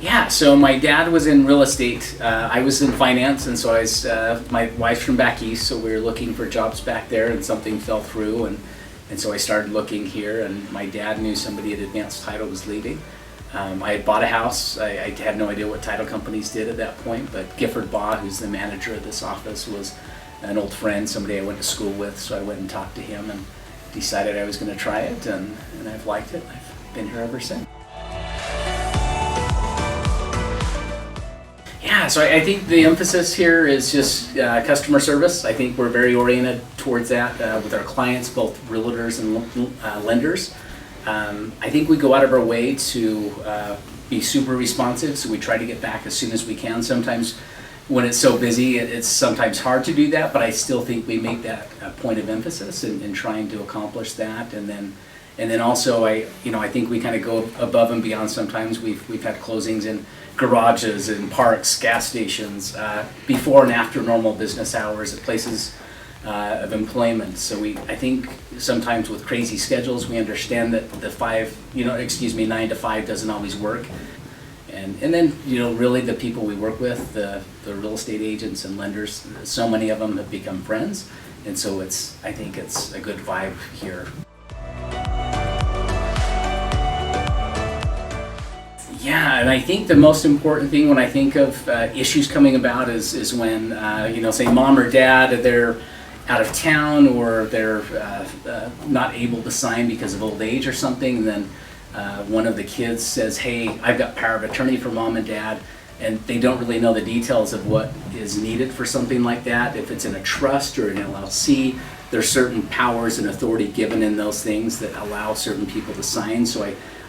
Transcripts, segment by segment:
Yeah, so my dad was in real estate. I was in finance, and so my wife's from back east, so we were looking for jobs back there, and something fell through, and so I started looking here, and my dad knew somebody at Advanced Title was leaving. I had bought a house. I had no idea what title companies did at that point, but Gifford Baugh, who's the manager of this office, was an old friend, somebody I went to school with, so I went and talked to him and decided I was going to try it, and I've liked it. I've been here ever since. Yeah, so I think the emphasis here is just customer service. I think we're very oriented towards that with our clients, both realtors and lenders. I think we go out of our way to be super responsive, so we try to get back as soon as we can. Sometimes when it's so busy, it's sometimes hard to do that, but I still think we make that a point of emphasis in trying to accomplish that. And then also I think we kind of go above and beyond. Sometimes we've had closings in garages and parks, gas stations, before and after normal business hours at places of employment. So I think sometimes with crazy schedules, we understand that the 9 to 5 doesn't always work. And then, really the people we work with, the real estate agents and lenders, so many of them have become friends. And so I think it's a good vibe here. Yeah, and I think the most important thing when I think of issues coming about is when, say mom or dad, they're out of town or they're not able to sign because of old age or something, and then one of the kids says, hey, I've got power of attorney for mom and dad, and they don't really know the details of what is needed for something like that. If it's in a trust or an LLC, there's certain powers and authority given in those things that allow certain people to sign. So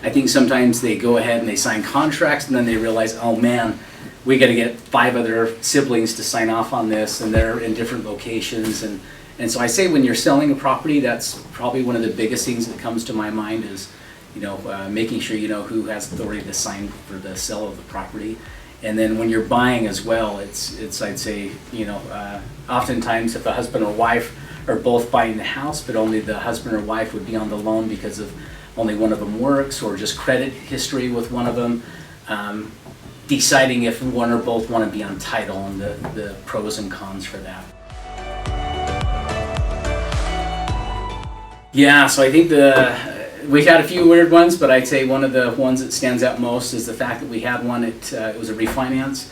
I think sometimes they go ahead and they sign contracts, and then they realize, oh man, we got to get 5 other siblings to sign off on this, and they're in different locations. And so I say when you're selling a property, that's probably one of the biggest things that comes to my mind is, making sure you know who has authority to sign for the sale of the property. And then when you're buying as well, it's I'd say, oftentimes if a husband or wife are both buying the house, but only the husband or wife would be on the loan because of only one of them works, or just credit history with one of them, deciding if one or both want to be on title and the pros and cons for that. Yeah, so I think we've had a few weird ones, but I'd say one of the ones that stands out most is the fact that we had one, it was a refinance.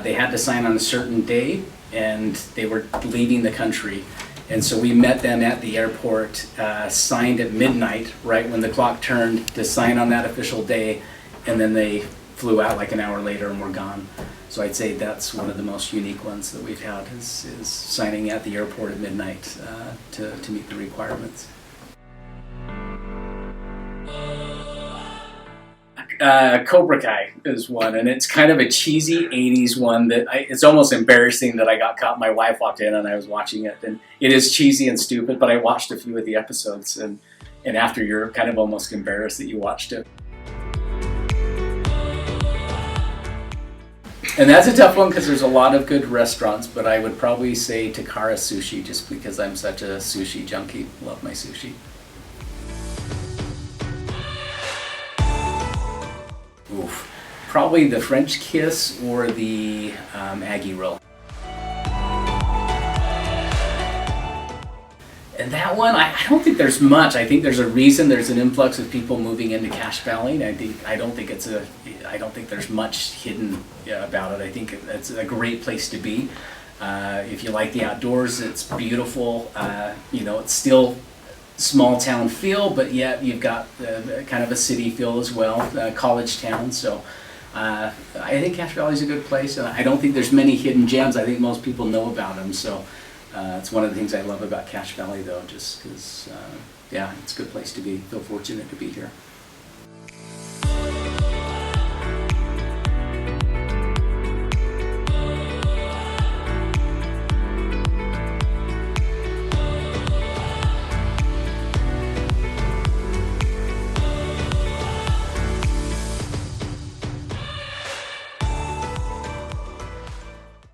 They had to sign on a certain day, and they were leaving the country. And so we met them at the airport, signed at midnight, right when the clock turned, to sign on that official day, and then they flew out like an hour later and were gone. So I'd say that's one of the most unique ones that we've had is signing at the airport at midnight to meet the requirements. Cobra Kai is one, and it's kind of a cheesy 80s one that it's almost embarrassing that I got caught. My wife walked in and I was watching it, and it is cheesy and stupid, but I watched a few of the episodes, and after you're kind of almost embarrassed that you watched it. And that's a tough one because there's a lot of good restaurants, but I would probably say Takara Sushi just because I'm such a sushi junkie. Love my sushi. Oof. Probably the French Kiss or the Aggie Roll. And that one, I don't think there's much. I think there's a reason there's an influx of people moving into Cache Valley. I don't think there's much hidden about it. I think it's a great place to be. If you like the outdoors, it's beautiful. It's still small town feel, but yet you've got kind of a city feel as well, college town. So I think Cache Valley is a good place. I don't think there's many hidden gems. I think most people know about them. So it's one of the things I love about Cache Valley, though, just because, it's a good place to be. Feel fortunate to be here.